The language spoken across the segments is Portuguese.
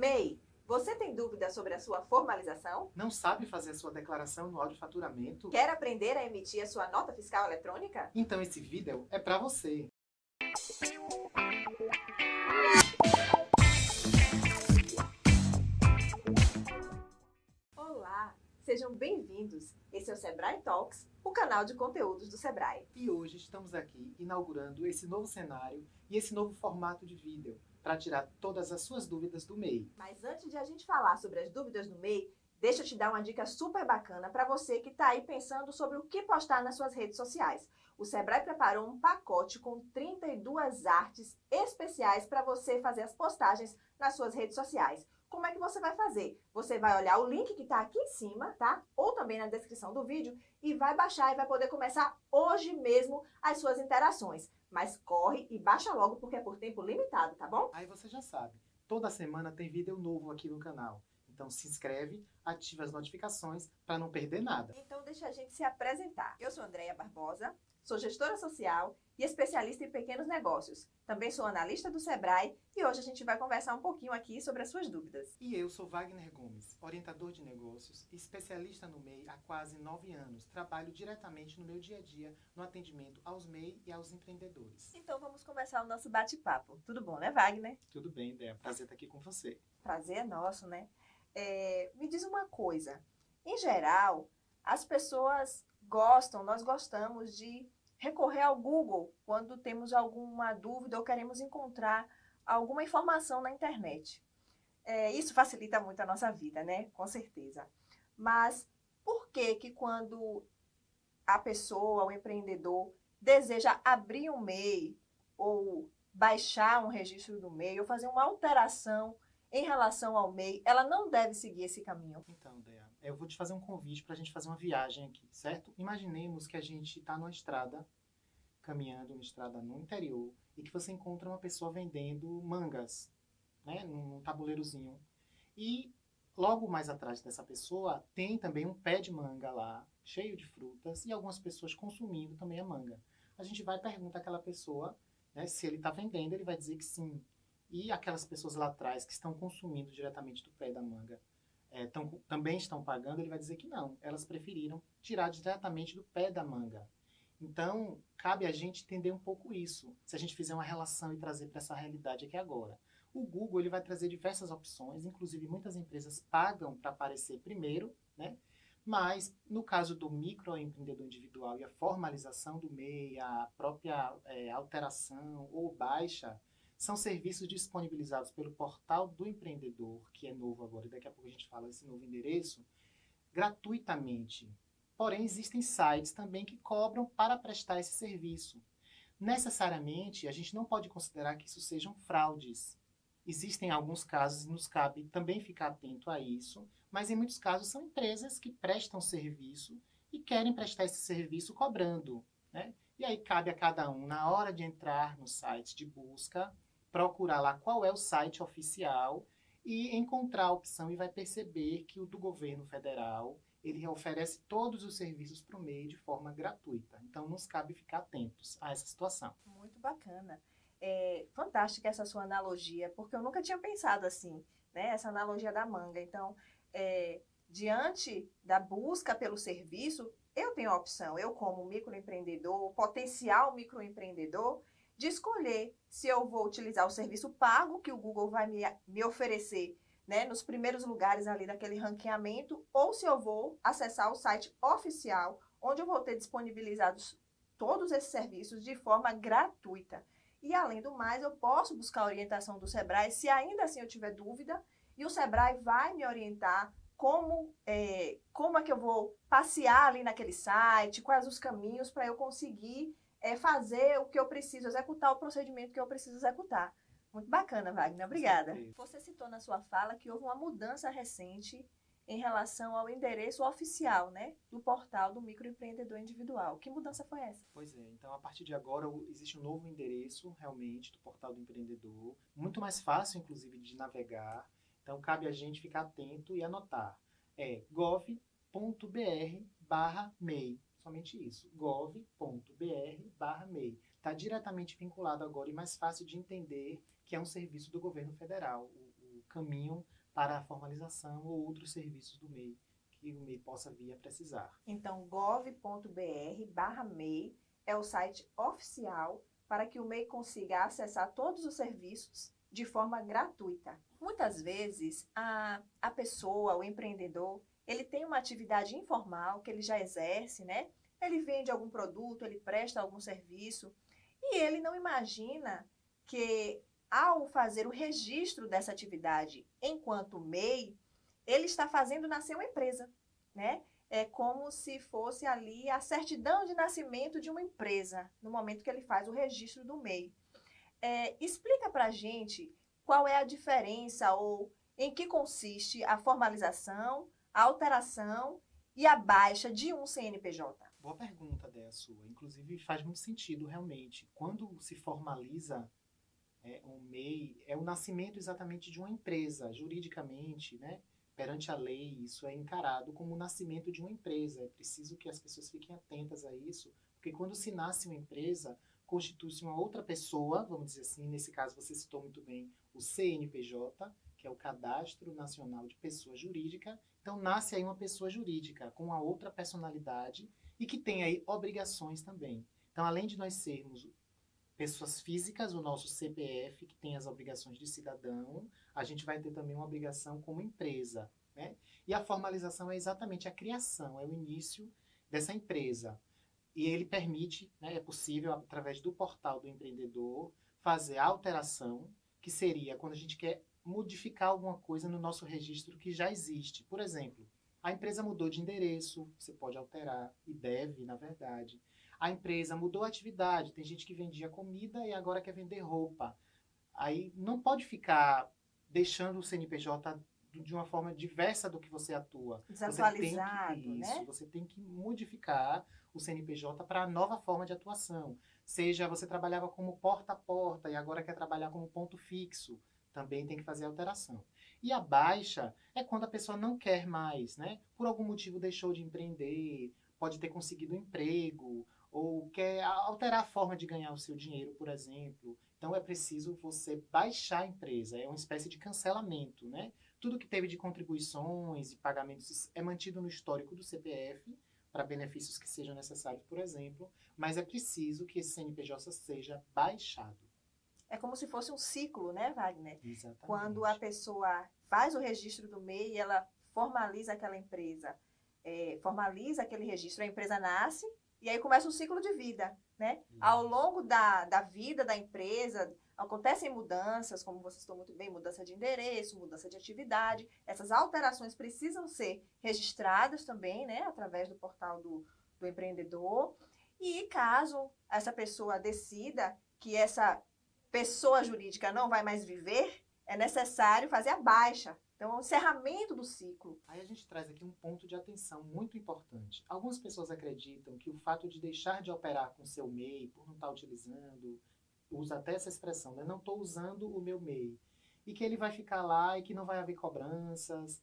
MEI, você tem dúvida sobre a sua formalização? Não sabe fazer sua declaração no audiofaturamento? Quer aprender a emitir a sua nota fiscal eletrônica? Então esse vídeo é para você. Olá, sejam bem-vindos. Esse é o Sebrae Talks, o canal de conteúdos do Sebrae. E hoje estamos aqui inaugurando esse novo cenário e esse novo formato de vídeo para tirar todas as suas dúvidas do MEI. Mas antes de a gente falar sobre as dúvidas do MEI, deixa eu te dar uma dica super bacana para você que está aí pensando sobre o que postar nas suas redes sociais. O Sebrae preparou um pacote com 32 artes especiais para você fazer as postagens nas suas redes sociais. Como é que você vai fazer? Você vai olhar o link que está aqui em cima, tá? Ou também na descrição do vídeo e vai baixar e vai poder começar hoje mesmo as suas interações. Mas corre e baixa logo porque é por tempo limitado, tá bom? Aí você já sabe, toda semana tem vídeo novo aqui no canal. Então se inscreve, ativa as notificações para não perder nada. Então deixa a gente se apresentar. Eu sou Andréia Barbosa, sou gestora social e especialista em pequenos negócios. Também sou analista do Sebrae e hoje a gente vai conversar um pouquinho aqui sobre as suas dúvidas. E eu sou Wagner Gomes, orientador de negócios, especialista no MEI há quase 9 anos. Trabalho diretamente no meu dia a dia no atendimento aos MEI e aos empreendedores. Então vamos começar o nosso bate-papo. Tudo bom, né, Wagner? Tudo bem, Ideia? Prazer estar aqui com você. Prazer é nosso, né? Me diz uma coisa. Em geral, as pessoas nós gostamos de recorrer ao Google quando temos alguma dúvida ou queremos encontrar alguma informação na internet. Isso facilita muito a nossa vida, né? Com certeza. Mas por que que quando a pessoa, o empreendedor, deseja abrir um MEI ou baixar um registro do MEI ou fazer uma alteração em relação ao MEI, ela não deve seguir esse caminho? Então, Ideia, eu vou te fazer um convite para a gente fazer uma viagem aqui, certo? Imaginemos que a gente está numa estrada, caminhando numa estrada no interior, e que você encontra uma pessoa vendendo mangas, né, num tabuleirozinho. E logo mais atrás dessa pessoa tem também um pé de manga lá, cheio de frutas, e algumas pessoas consumindo também a manga. A gente vai perguntar àquela pessoa, né, se ele está vendendo, ele vai dizer que sim. E aquelas pessoas lá atrás que estão consumindo diretamente do pé da manga, também estão pagando, ele vai dizer que não. Elas preferiram tirar diretamente do pé da manga. Então, cabe a gente entender um pouco isso, se a gente fizer uma relação e trazer para essa realidade aqui agora. O Google ele vai trazer diversas opções, inclusive muitas empresas pagam para aparecer primeiro, né? Mas, no caso do microempreendedor individual e a formalização do MEI, a própria alteração ou baixa, são serviços disponibilizados pelo portal do empreendedor, que é novo agora, e daqui a pouco a gente fala desse novo endereço, gratuitamente. Porém, existem sites também que cobram para prestar esse serviço. Necessariamente, a gente não pode considerar que isso sejam fraudes. Existem alguns casos e nos cabe também ficar atento a isso, mas em muitos casos são empresas que prestam serviço e querem prestar esse serviço cobrando, né? E aí cabe a cada um, na hora de entrar no site de busca, procurar lá qual é o site oficial e encontrar a opção e vai perceber que o do governo federal ele oferece todos os serviços para o MEI de forma gratuita. Então, nos cabe ficar atentos a essa situação. Muito bacana. Fantástica essa sua analogia, porque eu nunca tinha pensado assim, né? Essa analogia da manga. Então, diante da busca pelo serviço, eu tenho a opção, eu como microempreendedor, potencial microempreendedor, de escolher se eu vou utilizar o serviço pago que o Google vai me oferecer, né, nos primeiros lugares ali daquele ranqueamento, ou se eu vou acessar o site oficial, onde eu vou ter disponibilizados todos esses serviços de forma gratuita. E, além do mais, eu posso buscar a orientação do Sebrae, se ainda assim eu tiver dúvida, e o Sebrae vai me orientar como é que eu vou passear ali naquele site, quais os caminhos para eu conseguir fazer o que eu preciso, executar o procedimento que eu preciso executar. Muito bacana, Wagner. Obrigada. Você citou na sua fala que houve uma mudança recente em relação ao endereço oficial, né, do portal do microempreendedor individual. Que mudança foi essa? Pois é, então a partir de agora existe um novo endereço realmente do portal do empreendedor, muito mais fácil inclusive de navegar, então cabe a gente ficar atento e anotar. É gov.br/MEI, somente isso, gov.br/MEI. Está diretamente vinculado agora e mais fácil de entender que é um serviço do governo federal, o caminho para a formalização ou outros serviços do MEI que o MEI possa vir a precisar. Então, gov.br/MEI é o site oficial para que o MEI consiga acessar todos os serviços de forma gratuita. Muitas vezes, a pessoa, o empreendedor, ele tem uma atividade informal que ele já exerce, né? Ele vende algum produto, ele presta algum serviço e ele não imagina que, ao fazer o registro dessa atividade enquanto MEI, ele está fazendo nascer uma empresa, né? É como se fosse ali a certidão de nascimento de uma empresa, no momento que ele faz o registro do MEI. Explica para a gente qual é a diferença ou em que consiste a formalização, a alteração e a baixa de um CNPJ. Boa pergunta, Déa, sua. Inclusive, faz muito sentido, realmente. Quando se formaliza um MEI, é o nascimento exatamente de uma empresa, juridicamente, né? Perante a lei, isso é encarado como o nascimento de uma empresa. É preciso que as pessoas fiquem atentas a isso, porque quando se nasce uma empresa, constitui-se uma outra pessoa, vamos dizer assim, nesse caso você citou muito bem o CNPJ, que é o Cadastro Nacional de Pessoa Jurídica. Então, nasce aí uma pessoa jurídica com uma outra personalidade e que tem aí obrigações também. Então, além de nós sermos pessoas físicas, o nosso CPF, que tem as obrigações de cidadão, a gente vai ter também uma obrigação como empresa, né? E a formalização é exatamente a criação, é o início dessa empresa. E ele permite, né, é possível, através do portal do empreendedor, fazer a alteração, que seria quando a gente quer modificar alguma coisa no nosso registro que já existe. Por exemplo, a empresa mudou de endereço, você pode alterar, e deve, na verdade. A empresa mudou a atividade, tem gente que vendia comida e agora quer vender roupa. Aí não pode ficar deixando o CNPJ de uma forma diversa do que você atua. Desatualizado, né? Você tem que modificar o CNPJ para a nova forma de atuação. Seja você trabalhava como porta a porta e agora quer trabalhar como ponto fixo, também tem que fazer alteração. E a baixa é quando a pessoa não quer mais, né? Por algum motivo deixou de empreender, pode ter conseguido um emprego, ou quer alterar a forma de ganhar o seu dinheiro, por exemplo. Então é preciso você baixar a empresa, é uma espécie de cancelamento, né? Tudo que teve de contribuições e pagamentos é mantido no histórico do CPF, para benefícios que sejam necessários, por exemplo, mas é preciso que esse CNPJ seja baixado. É como se fosse um ciclo, né, Wagner? Exatamente. Quando a pessoa faz o registro do MEI, ela formaliza aquela empresa, formaliza aquele registro, a empresa nasce, e aí começa um ciclo de vida, né? Isso. Ao longo da vida da empresa, acontecem mudanças, como você citou muito bem, mudança de endereço, mudança de atividade. Essas alterações precisam ser registradas também, né? Através do portal do empreendedor. E caso essa pessoa decida que essa pessoa jurídica não vai mais viver, é necessário fazer a baixa. Então, é o encerramento do ciclo. Aí a gente traz aqui um ponto de atenção muito importante. Algumas pessoas acreditam que o fato de deixar de operar com seu MEI, por não estar utilizando, usa até essa expressão, né? Não estou usando o meu MEI. E que ele vai ficar lá e que não vai haver cobranças.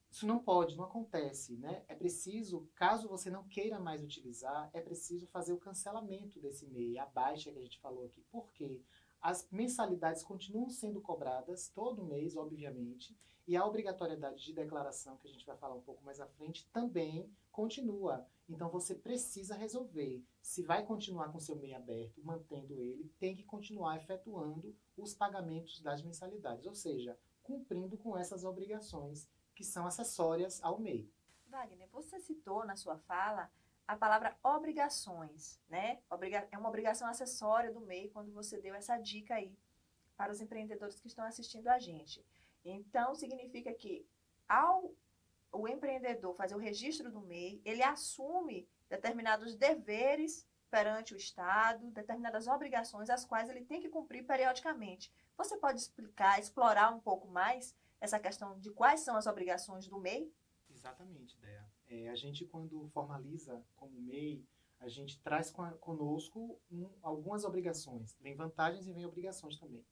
Isso não pode, não acontece, né? É preciso, caso você não queira mais utilizar, é preciso fazer o cancelamento desse MEI, a baixa que a gente falou aqui. Por quê? As mensalidades continuam sendo cobradas todo mês, obviamente, e a obrigatoriedade de declaração, que a gente vai falar um pouco mais à frente, também continua. Então, você precisa resolver. Se vai continuar com seu MEI aberto, mantendo ele, tem que continuar efetuando os pagamentos das mensalidades, ou seja, cumprindo com essas obrigações que são acessórias ao MEI. Wagner, você citou na sua fala a palavra obrigações, né? É uma obrigação acessória do MEI quando você deu essa dica aí para os empreendedores que estão assistindo a gente. Então, significa que ao o empreendedor fazer o registro do MEI, ele assume determinados deveres perante o Estado, determinadas obrigações as quais ele tem que cumprir periodicamente. Você pode explorar um pouco mais essa questão de quais são as obrigações do MEI? Exatamente, Déa. A gente, quando formaliza como MEI, a gente traz conosco algumas obrigações. Vem vantagens e vem obrigações também.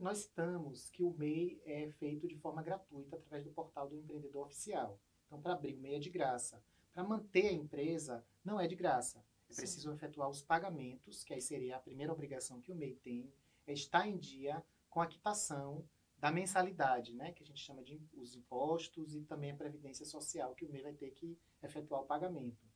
Nós citamos que o MEI é feito de forma gratuita através do portal do empreendedor oficial. Então, para abrir o MEI é de graça. Para manter a empresa, não é de graça. É preciso efetuar os pagamentos, que aí seria a primeira obrigação que o MEI tem, é estar em dia com a quitação da mensalidade, né, que a gente chama de os impostos e também a previdência social, que o MEI vai ter que efetuar o pagamento.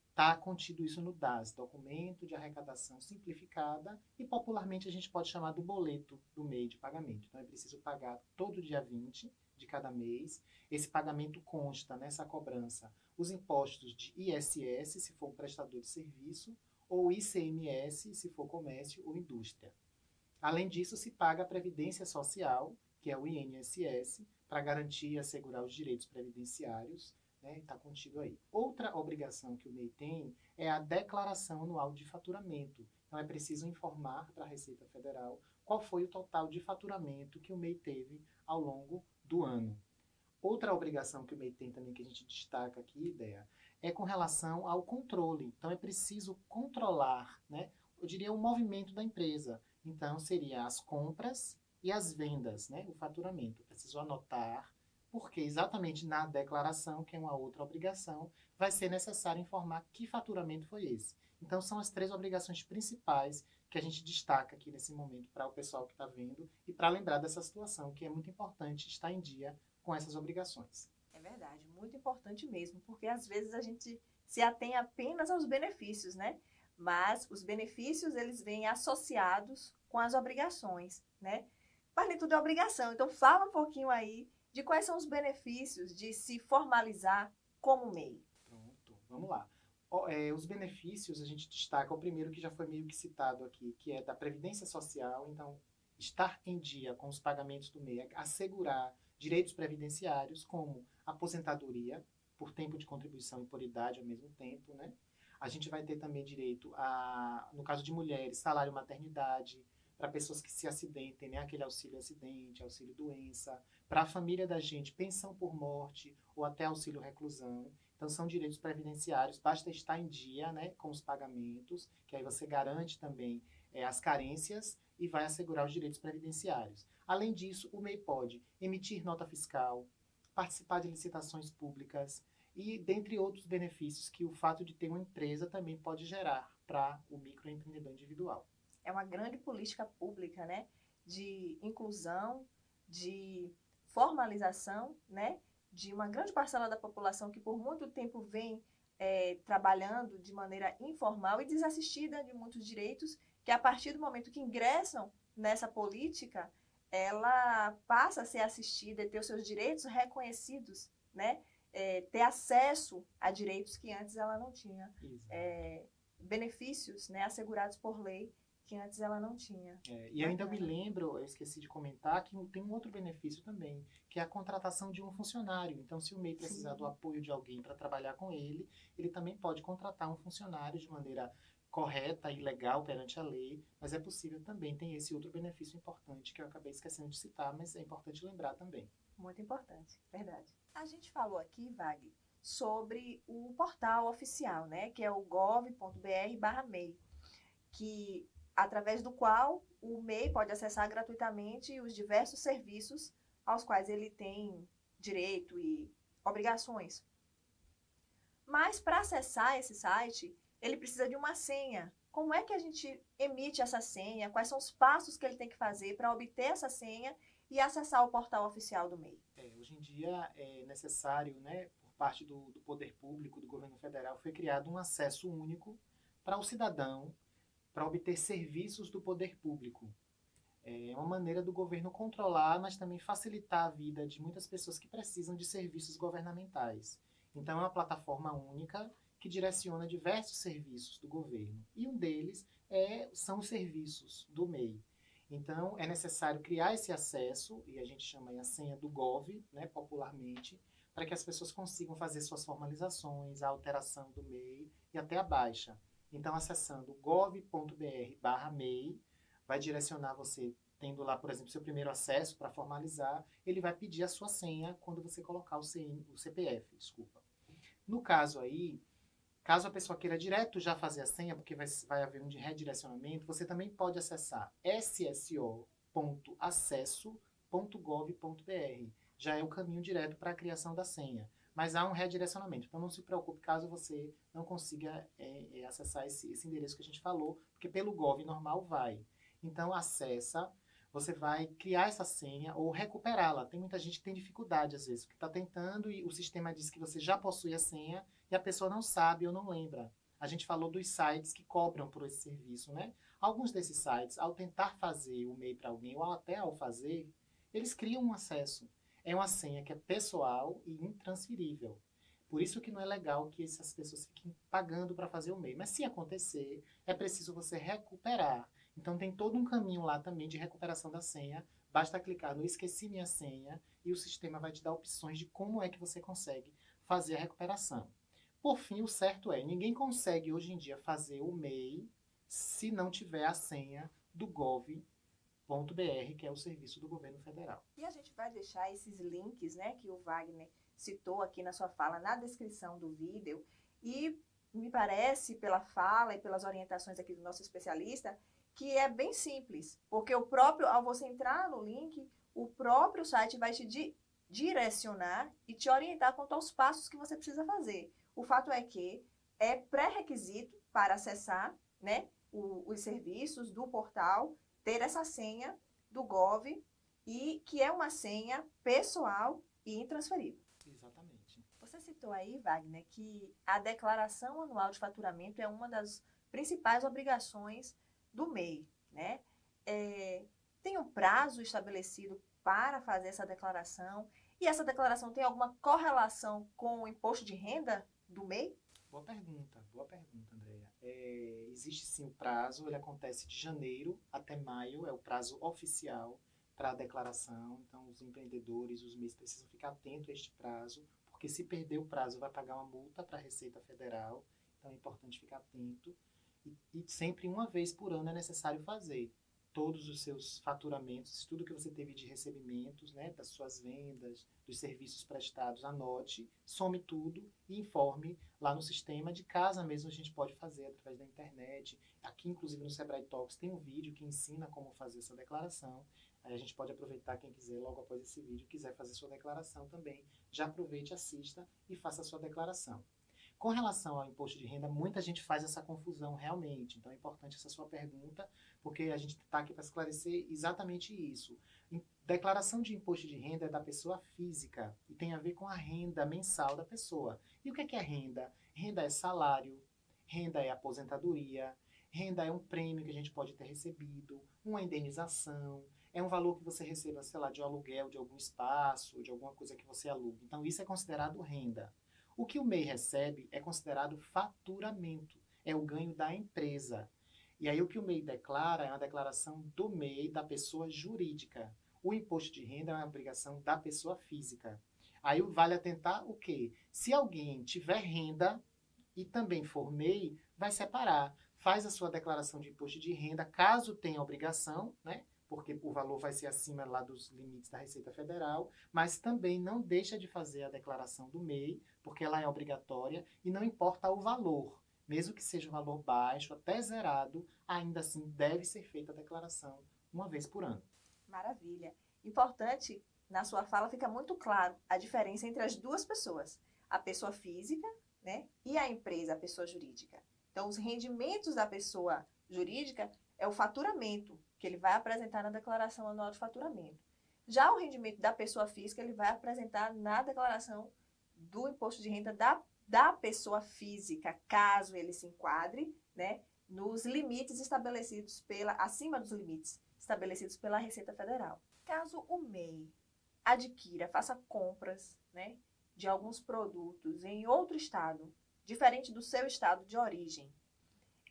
Está contido isso no DAS, Documento de Arrecadação Simplificada, e popularmente a gente pode chamar do boleto do MEI de pagamento. Então é preciso pagar todo dia 20 de cada mês. Esse pagamento consta nessa cobrança os impostos de ISS, se for um prestador de serviço, ou ICMS, se for comércio ou indústria. Além disso, se paga a Previdência Social, que é o INSS, para garantir e assegurar os direitos previdenciários, né? Está contido aí. Outra obrigação que o MEI tem é a declaração anual de faturamento. Então, é preciso informar para a Receita Federal qual foi o total de faturamento que o MEI teve ao longo do ano. Outra obrigação que o MEI tem também, que a gente destaca aqui, ideia, é com relação ao controle. Então, é preciso controlar, né, eu diria, o movimento da empresa. Então, seria as compras e as vendas, né, o faturamento. Eu preciso anotar, porque exatamente na declaração, que é uma outra obrigação, vai ser necessário informar que faturamento foi esse. Então, são as 3 obrigações principais que a gente destaca aqui nesse momento para o pessoal que está vendo e para lembrar dessa situação, que é muito importante estar em dia com essas obrigações. É verdade, muito importante mesmo, porque às vezes a gente se atém apenas aos benefícios, né? Mas os benefícios, eles vêm associados com as obrigações, né? Mas nem tudo é obrigação, então fala um pouquinho aí de quais são os benefícios de se formalizar como MEI. Pronto, vamos lá. Os benefícios, a gente destaca o primeiro que já foi meio que citado aqui, que é da Previdência Social. Então, estar em dia com os pagamentos do MEI, assegurar direitos previdenciários como aposentadoria por tempo de contribuição e por idade ao mesmo tempo, né? A gente vai ter também direito a, no caso de mulheres, salário maternidade, para pessoas que se acidentem, né? Aquele auxílio acidente, auxílio doença, para a família da gente, pensão por morte ou até auxílio reclusão. Então, são direitos previdenciários, basta estar em dia, né, com os pagamentos, que aí você garante também as carências e vai assegurar os direitos previdenciários. Além disso, o MEI pode emitir nota fiscal, participar de licitações públicas e, dentre outros benefícios que o fato de ter uma empresa também pode gerar para o microempreendedor individual. É uma grande política pública, né? De inclusão, de formalização, né? De uma grande parcela da população que por muito tempo vem trabalhando de maneira informal e desassistida de muitos direitos, que a partir do momento que ingressam nessa política, ela passa a ser assistida e ter os seus direitos reconhecidos, né? Ter acesso a direitos que antes ela não tinha. Benefícios, né, assegurados por lei que antes ela não tinha. E ainda me lembro, eu esqueci de comentar, que tem um outro benefício também, que é a contratação de um funcionário. Então, se o MEI precisar do apoio de alguém para trabalhar com ele, ele também pode contratar um funcionário de maneira correta e legal perante a lei, mas é possível também, tem esse outro benefício importante que eu acabei esquecendo de citar, mas é importante lembrar também. Muito importante, verdade. A gente falou aqui, Wagner, sobre o portal oficial, né, que é o gov.br/MEI, que através do qual o MEI pode acessar gratuitamente os diversos serviços aos quais ele tem direito e obrigações. Mas para acessar esse site, ele precisa de uma senha. Como é que a gente emite essa senha? Quais são os passos que ele tem que fazer para obter essa senha e acessar o portal oficial do MEI? Hoje em dia é necessário, né, por parte do poder público, do governo federal, foi criado um acesso único para o cidadão para obter serviços do poder público. É uma maneira do governo controlar, mas também facilitar a vida de muitas pessoas que precisam de serviços governamentais. Então, é uma plataforma única que direciona diversos serviços do governo. E um deles são os serviços do MEI. Então, é necessário criar esse acesso, e a gente chama aí a senha do Gov, né, popularmente, para que as pessoas consigam fazer suas formalizações, a alteração do MEI e até a baixa. Então, acessando gov.br/MEI, vai direcionar você, tendo lá, por exemplo, seu primeiro acesso para formalizar, ele vai pedir a sua senha quando você colocar o CPF, desculpa. No caso aí, caso a pessoa queira direto já fazer a senha, porque vai haver um redirecionamento, você também pode acessar sso.acesso.gov.br. Já é o caminho direto para a criação da senha. Mas há um redirecionamento. Então, não se preocupe caso você não consiga acessar esse endereço que a gente falou, porque pelo Gov normal vai. Então, acessa, você vai criar essa senha ou recuperá-la. Tem muita gente que tem dificuldade, às vezes, porque está tentando e o sistema diz que você já possui a senha e a pessoa não sabe ou não lembra. A gente falou dos sites que cobram por esse serviço, né? Alguns desses sites, ao tentar fazer o e-mail para alguém ou até ao fazer, eles criam um acesso. É uma senha que é pessoal e intransferível. Por isso que não é legal que essas pessoas fiquem pagando para fazer o e-mail. Mas se acontecer, é preciso você recuperar. Então tem todo um caminho lá também de recuperação da senha. Basta clicar no esqueci minha senha e o sistema vai te dar opções de como é que você consegue fazer a recuperação. Por fim, o certo é, ninguém consegue hoje em dia fazer o MEI se não tiver a senha do gov.br, que é o serviço do governo federal. E a gente vai deixar esses links, né, que o Wagner citou aqui na sua fala, na descrição do vídeo. E me parece, pela fala e pelas orientações aqui do nosso especialista, que é bem simples, porque o próprio, ao você entrar no link, o próprio site vai te direcionar e te orientar quanto aos passos que você precisa fazer. O fato é que é pré-requisito para acessar, né, os serviços do portal, ter essa senha do Gov, e que é uma senha pessoal e intransferível. Exatamente. Você citou aí, Wagner, que a declaração anual de faturamento é uma das principais obrigações do MEI, né? Tem um prazo estabelecido para fazer essa declaração, e essa declaração tem alguma correlação com o imposto de renda do MEI? Boa pergunta, Andréia. Existe sim o prazo, ele acontece de janeiro até maio, é o prazo oficial para a declaração. Então, os empreendedores, os MEIs precisam ficar atentos a este prazo, porque se perder o prazo, vai pagar uma multa para a Receita Federal. Então, é importante ficar atento. E sempre uma vez por ano é necessário fazer todos os seus faturamentos, tudo que você teve de recebimentos, né, das suas vendas, dos serviços prestados, anote, some tudo e informe lá no sistema. De casa mesmo a gente pode fazer através da internet. Aqui, inclusive, no Sebrae Talks tem um vídeo que ensina como fazer essa declaração. Aí a gente pode aproveitar, quem quiser, logo após esse vídeo, quiser fazer sua declaração também, já aproveite, assista e faça a sua declaração. Com relação ao imposto de renda, muita gente faz essa confusão realmente. Então é importante essa sua pergunta, porque a gente está aqui para esclarecer exatamente isso. Declaração de imposto de renda é da pessoa física e tem a ver com a renda mensal da pessoa. E o que é renda? Renda é salário, renda é aposentadoria, renda é um prêmio que a gente pode ter recebido, uma indenização, é um valor que você receba, sei lá, de um aluguel de algum espaço, de alguma coisa que você aluga. Então isso é considerado renda. O que o MEI recebe é considerado faturamento, é o ganho da empresa. E aí o que o MEI declara é uma declaração do MEI, da pessoa jurídica. O imposto de renda é uma obrigação da pessoa física. Aí vale atentar o quê? Se alguém tiver renda e também for MEI, vai separar. Faz a sua declaração de imposto de renda, caso tenha obrigação, né? Porque o valor vai ser acima lá dos limites da Receita Federal, mas também não deixa de fazer a declaração do MEI, porque ela é obrigatória e não importa o valor. Mesmo que seja um valor baixo, até zerado, ainda assim deve ser feita a declaração uma vez por ano. Maravilha. Importante, na sua fala fica muito claro a diferença entre as duas pessoas. A pessoa física, né, e a empresa, a pessoa jurídica. Então, os rendimentos da pessoa jurídica é o faturamento que ele vai apresentar na declaração anual de faturamento. Já o rendimento da pessoa física, ele vai apresentar na declaração do imposto de renda da pessoa física, caso ele se enquadre, né, nos limites estabelecidos acima dos limites estabelecidos pela Receita Federal. Caso o MEI adquira, faça compras, né, de alguns produtos em outro estado, diferente do seu estado de origem,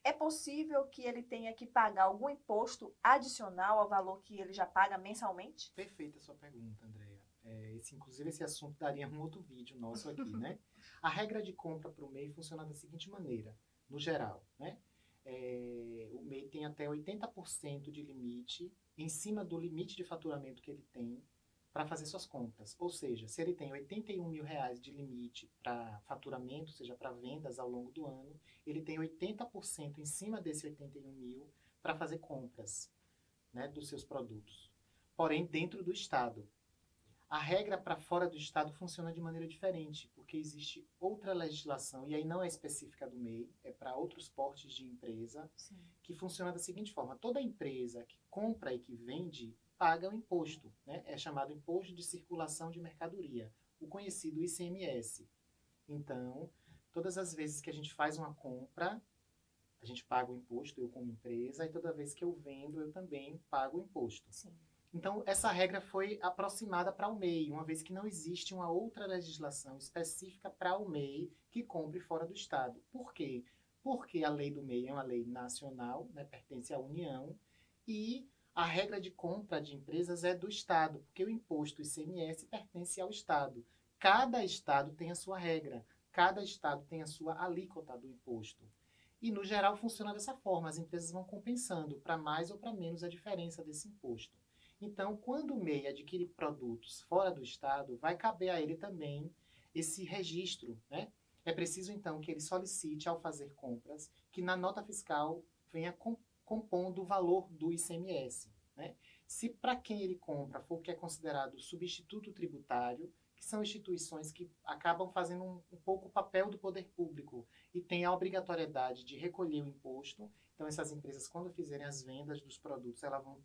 é possível que ele tenha que pagar algum imposto adicional ao valor que ele já paga mensalmente? Perfeita a sua pergunta, Andréia. Inclusive, esse assunto daria um outro vídeo nosso aqui, né? A regra de compra para o MEI funciona da seguinte maneira, no geral, né? O MEI tem até 80% de limite em cima do limite de faturamento que ele tem para fazer suas contas. Ou seja, se ele tem R$81 mil de limite para faturamento, ou seja, para vendas ao longo do ano, ele tem 80% em cima desse 81 mil para fazer compras, né, dos seus produtos. Porém, dentro do Estado. A regra para fora do Estado funciona de maneira diferente, porque existe outra legislação, e aí não é específica do MEI, é para outros portes de empresa, Sim. que funciona da seguinte forma. Toda empresa que compra e que vende paga o imposto, né? É chamado Imposto de Circulação de Mercadoria, o conhecido ICMS. Então, todas as vezes que a gente faz uma compra, a gente paga o imposto, eu como empresa, e toda vez que eu vendo, eu também pago o imposto. Sim. Então, essa regra foi aproximada para o MEI, uma vez que não existe uma outra legislação específica para o MEI que compre fora do Estado. Por quê? Porque a lei do MEI é uma lei nacional, né, pertence à União, e a regra de compra de empresas é do Estado, porque o imposto ICMS pertence ao Estado. Cada Estado tem a sua regra, cada Estado tem a sua alíquota do imposto. E, no geral, funciona dessa forma. As empresas vão compensando para mais ou para menos a diferença desse imposto. Então, quando o MEI adquire produtos fora do Estado, vai caber a ele também esse registro, né? É preciso, então, que ele solicite, ao fazer compras, que na nota fiscal venha compondo o valor do ICMS, né? Se para quem ele compra for o que é considerado substituto tributário, que são instituições que acabam fazendo um pouco o papel do poder público e têm a obrigatoriedade de recolher o imposto. Então, essas empresas, quando fizerem as vendas dos produtos,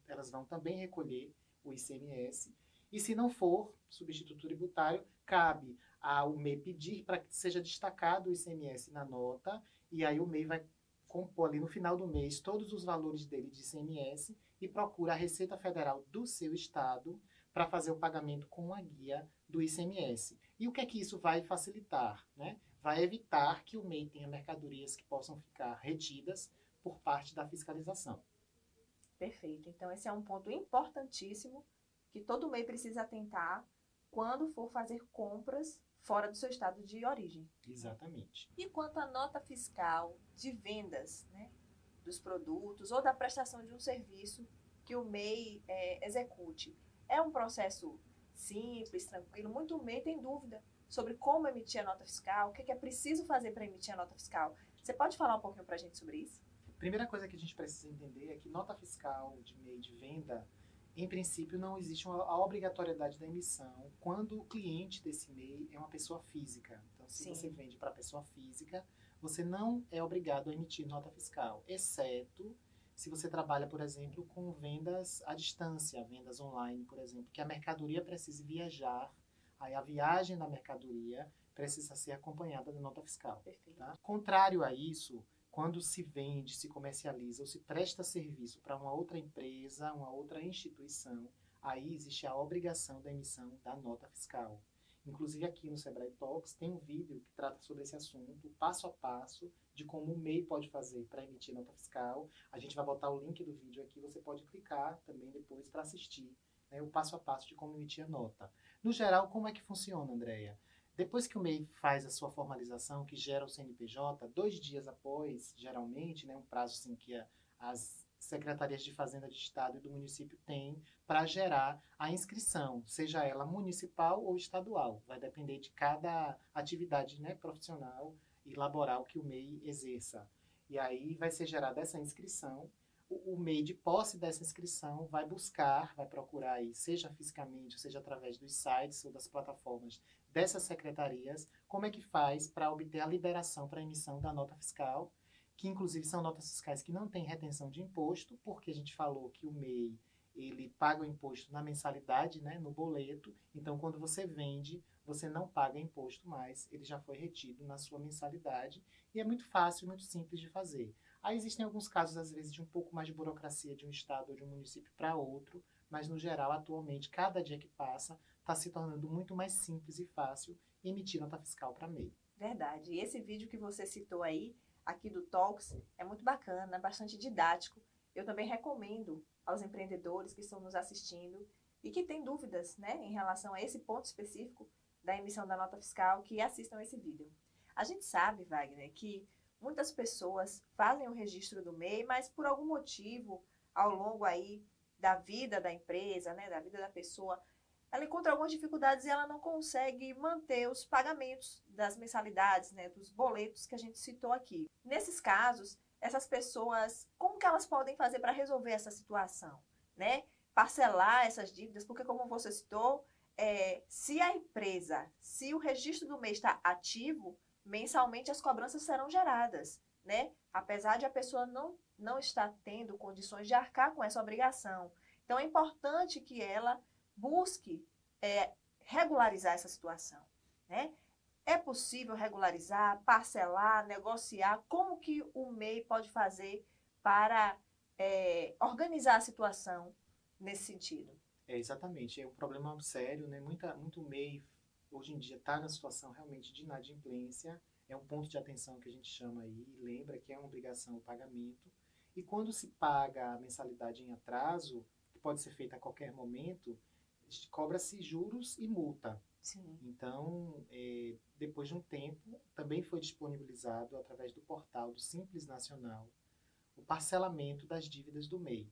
elas vão também recolher o ICMS. E se não for substituto tributário, cabe ao MEI pedir para que seja destacado o ICMS na nota, e aí o MEI vai compor ali no final do mês todos os valores dele de ICMS e procura a Receita Federal do seu estado para fazer o pagamento com a guia do ICMS. E o que é que isso vai facilitar, né? Vai evitar que o MEI tenha mercadorias que possam ficar retidas por parte da fiscalização. Perfeito. Então, esse é um ponto importantíssimo que todo MEI precisa atentar quando for fazer compras fora do seu estado de origem. Exatamente. E quanto à nota fiscal de vendas, né, dos produtos ou da prestação de um serviço que o MEI execute, é um processo simples, tranquilo? Muito MEI tem dúvida sobre como emitir a nota fiscal, o que é preciso fazer para emitir a nota fiscal. Você pode falar um pouquinho para a gente sobre isso? Primeira coisa que a gente precisa entender é que nota fiscal de MEI de venda, em princípio, não existe a obrigatoriedade da emissão quando o cliente desse MEI é uma pessoa física. Então, se Sim. você vende para pessoa física, você não é obrigado a emitir nota fiscal, exceto se você trabalha, por exemplo, com vendas à distância, vendas online, por exemplo, que a mercadoria precise viajar, aí a viagem da mercadoria precisa ser acompanhada da nota fiscal. Perfeito. Tá? Contrário a isso, quando se vende, se comercializa ou se presta serviço para uma outra empresa, uma outra instituição, aí existe a obrigação da emissão da nota fiscal. Inclusive aqui no Sebrae Talks tem um vídeo que trata sobre esse assunto, passo a passo, de como o MEI pode fazer para emitir nota fiscal. A gente vai botar o link do vídeo aqui, você pode clicar também depois para assistir, né, o passo a passo de como emitir a nota. No geral, como é que funciona, Andréia? Depois que o MEI faz a sua formalização, que gera o CNPJ, 2 dias após, geralmente, né, um prazo assim, que as secretarias de Fazenda de Estado e do município têm para gerar a inscrição, seja ela municipal ou estadual. Vai depender de cada atividade, né, profissional e laboral que o MEI exerça. E aí vai ser gerada essa inscrição. O MEI, de posse dessa inscrição, vai buscar, vai procurar aí, seja fisicamente, seja através dos sites ou das plataformas dessas secretarias, como é que faz para obter a liberação para a emissão da nota fiscal, que inclusive são notas fiscais que não têm retenção de imposto, porque a gente falou que o MEI ele paga o imposto na mensalidade, né, no boleto, então quando você vende, você não paga imposto mais, ele já foi retido na sua mensalidade, e é muito fácil, muito simples de fazer. Aí existem alguns casos, às vezes, de um pouco mais de burocracia de um estado ou de um município para outro, mas no geral, atualmente, cada dia que passa, está se tornando muito mais simples e fácil emitir nota fiscal para MEI. Verdade. E esse vídeo que você citou aí, aqui do Talks, é muito bacana, bastante didático. Eu também recomendo aos empreendedores que estão nos assistindo e que têm dúvidas, né, em relação a esse ponto específico da emissão da nota fiscal, que assistam esse vídeo. A gente sabe, Wagner, que muitas pessoas fazem o registro do MEI, mas por algum motivo, ao longo aí da vida da empresa, né, da vida da pessoa, ela encontra algumas dificuldades e ela não consegue manter os pagamentos das mensalidades, né, dos boletos que a gente citou aqui. Nesses casos, essas pessoas, como que elas podem fazer para resolver essa situação, né? Parcelar essas dívidas, porque como você citou, se a empresa, se o registro do MEI está ativo, mensalmente as cobranças serão geradas, né? Apesar de a pessoa não estar tendo condições de arcar com essa obrigação. Então, é importante que ela busque regularizar essa situação, né? É possível regularizar, parcelar, negociar? Como que o MEI pode fazer para organizar a situação nesse sentido? Exatamente, é um problema sério, né? Muito MEI hoje em dia está na situação realmente de inadimplência, é um ponto de atenção que a gente chama aí, lembra que é uma obrigação o pagamento, e quando se paga a mensalidade em atraso, que pode ser feita a qualquer momento, cobra-se juros e multa. Sim. Então, depois de um tempo, também foi disponibilizado através do portal do Simples Nacional o parcelamento das dívidas do MEI.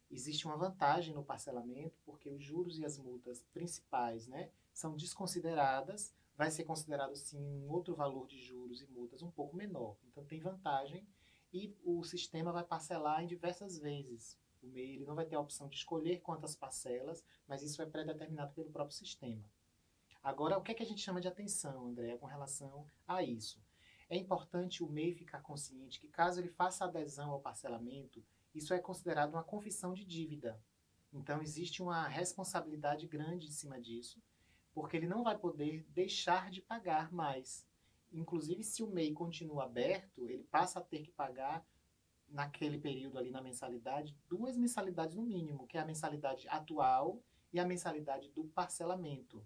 Existe uma vantagem no parcelamento, porque os juros e as multas principais, né, são desconsideradas, vai ser considerado sim um outro valor de juros e multas um pouco menor. Então tem vantagem e o sistema vai parcelar em diversas vezes. O MEI ele não vai ter a opção de escolher quantas parcelas, mas isso é pré-determinado pelo próprio sistema. Agora, o que é que a gente chama de atenção, André, com relação a isso? É importante o MEI ficar consciente que caso ele faça adesão ao parcelamento, isso é considerado uma confissão de dívida. Então, existe uma responsabilidade grande em cima disso, porque ele não vai poder deixar de pagar mais. Inclusive, se o MEI continua aberto, ele passa a ter que pagar, naquele período ali na mensalidade, 2 mensalidades no mínimo, que é a mensalidade atual e a mensalidade do parcelamento.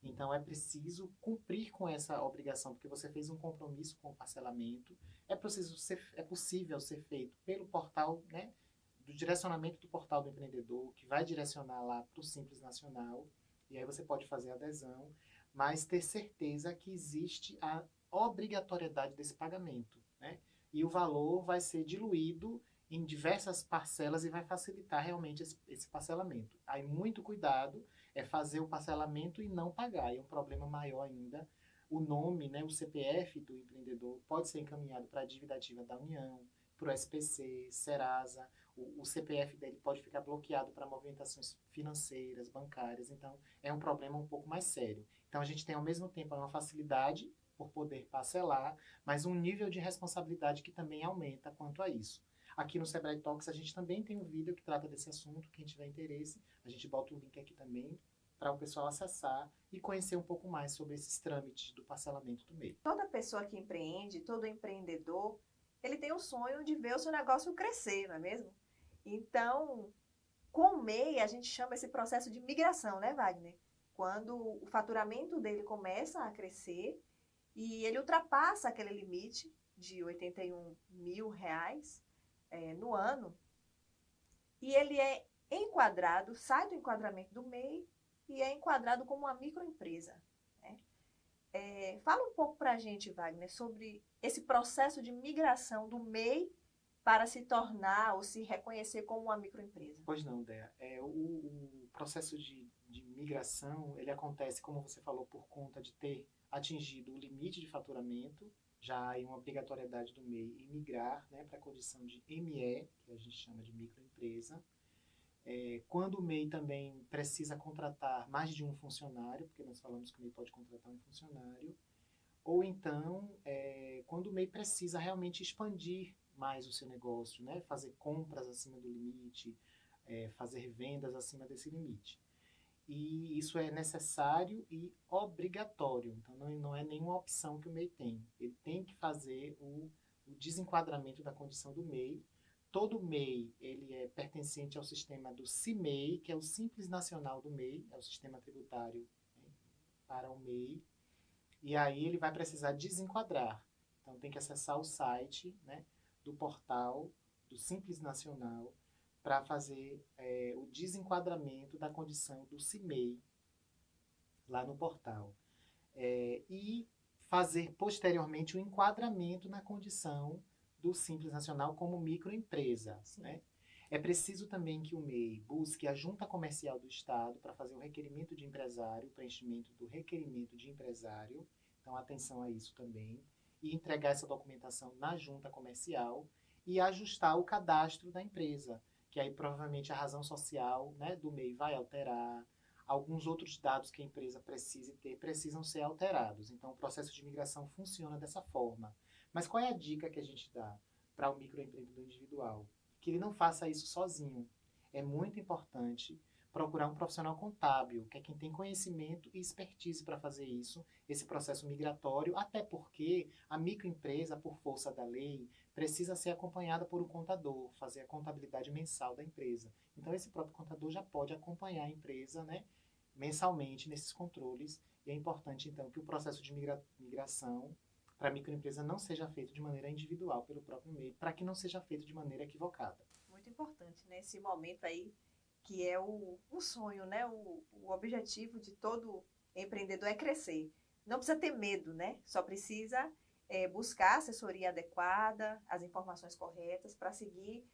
Então, é preciso cumprir com essa obrigação, porque você fez um compromisso com o parcelamento. É possível ser feito pelo portal, né, do direcionamento do portal do empreendedor, que vai direcionar lá para o Simples Nacional, e aí você pode fazer a adesão, mas ter certeza que existe a obrigatoriedade desse pagamento, né? E o valor vai ser diluído em diversas parcelas e vai facilitar realmente esse parcelamento. Aí, muito cuidado, é fazer o parcelamento e não pagar. É um problema maior ainda. O nome, né, o CPF do empreendedor pode ser encaminhado para a dívida ativa da União, para o SPC, Serasa. O CPF dele pode ficar bloqueado para movimentações financeiras, bancárias. Então, é um problema um pouco mais sério. Então, a gente tem, ao mesmo tempo, uma facilidade por poder parcelar, mas um nível de responsabilidade que também aumenta quanto a isso. Aqui no Sebrae Talks a gente também tem um vídeo que trata desse assunto, quem tiver interesse, a gente bota o link aqui também para o pessoal acessar e conhecer um pouco mais sobre esses trâmites do parcelamento do MEI. Toda pessoa que empreende, todo empreendedor, ele tem o sonho de ver o seu negócio crescer, não é mesmo? Então, com o MEI, a gente chama esse processo de migração, né, Wagner? Quando o faturamento dele começa a crescer e ele ultrapassa aquele limite de R$ 81.000 no ano, e ele é enquadrado, sai do enquadramento do MEI e é enquadrado como uma microempresa. Né? Fala um pouco para a gente, Wagner, sobre esse processo de migração do MEI para se tornar ou se reconhecer como uma microempresa. Pois não, Dea. O processo de migração, ele acontece, como você falou, por conta de ter atingido o limite de faturamento, já há uma obrigatoriedade do MEI em migrar, né, para a condição de ME, que a gente chama de microempresa. Quando o MEI também precisa contratar mais de um funcionário, porque nós falamos que o MEI pode contratar um funcionário, ou então, quando o MEI precisa realmente expandir mais o seu negócio, né, fazer compras acima do limite, fazer vendas acima desse limite. E isso é necessário e obrigatório. Então, não é nenhuma opção que o MEI tem. Ele tem que fazer o desenquadramento da condição do MEI. Todo MEI ele é pertencente ao sistema do CIMEI, que é o Simples Nacional do MEI, é o sistema tributário, né, para o MEI. E aí ele vai precisar desenquadrar. Então, tem que acessar o site, né, do portal do Simples Nacional, para fazer o desenquadramento da condição do CIMEI lá no portal. E fazer posteriormente o enquadramento na condição do Simples Nacional como microempresa. Né? É preciso também que o MEI busque a Junta Comercial do Estado para fazer o requerimento de empresário, o preenchimento do requerimento de empresário, então atenção a isso também, e entregar essa documentação na Junta Comercial e ajustar o cadastro da empresa, que aí provavelmente a razão social, né, do MEI vai alterar, alguns outros dados que a empresa precise ter precisam ser alterados. Então, o processo de migração funciona dessa forma. Mas qual é a dica que a gente dá para o microempreendedor individual? Que ele não faça isso sozinho. é muito importante procurar um profissional contábil, que é quem tem conhecimento e expertise para fazer isso, esse processo migratório, até porque a microempresa, por força da lei, precisa ser acompanhada por um contador, fazer a contabilidade mensal da empresa. Então, esse próprio contador já pode acompanhar a empresa, né, mensalmente nesses controles, e é importante, então, que o processo de migração para a microempresa não seja feito de maneira individual pelo próprio MEI, para que não seja feito de maneira equivocada. Muito importante, né? Esse momento aí que é o sonho, né? O objetivo de todo empreendedor é crescer. Não precisa ter medo, né? Só precisa buscar a assessoria adequada, as informações corretas para seguir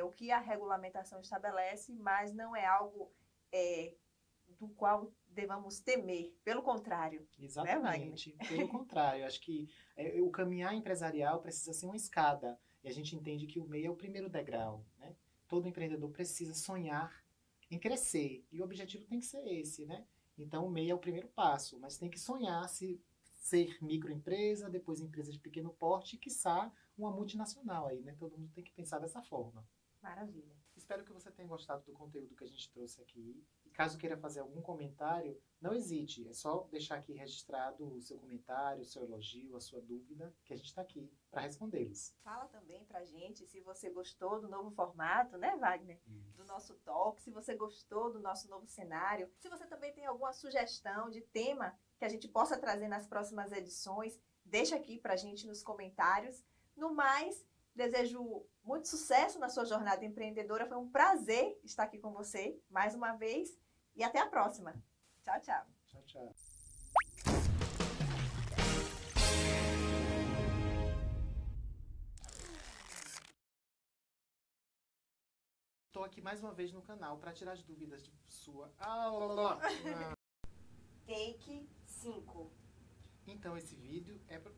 o que a regulamentação estabelece, mas não é algo do qual devamos temer. Pelo contrário, Exatamente. Né, Pelo contrário, acho que o caminhar empresarial precisa ser uma escada. E a gente entende que o MEI é o primeiro degrau, né? Todo empreendedor precisa sonhar em crescer. E o objetivo tem que ser esse, né? Então, o MEI é o primeiro passo, mas tem que sonhar se ser microempresa, depois empresa de pequeno porte e, quiçá, uma multinacional aí, né? Todo mundo tem que pensar dessa forma. Maravilha. Espero que você tenha gostado do conteúdo que a gente trouxe aqui. E caso queira fazer algum comentário, não hesite. É só deixar aqui registrado o seu comentário, o seu elogio, a sua dúvida, que a gente está aqui para respondê-los. Fala também pra gente se você gostou do novo formato, né, Wagner? Do nosso talk, se você gostou do nosso novo cenário. Se você também tem alguma sugestão de tema que a gente possa trazer nas próximas edições, deixa aqui pra gente nos comentários. No mais, desejo muito sucesso na sua jornada empreendedora. Foi um prazer estar aqui com você mais uma vez e até a próxima. Tchau, tchau. Tchau, tchau. Estou aqui mais uma vez no canal para tirar as dúvidas de sua. Take 5. Então, esse vídeo é para...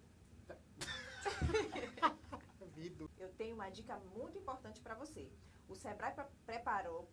Eu tenho uma dica muito importante para você. O Sebrae preparou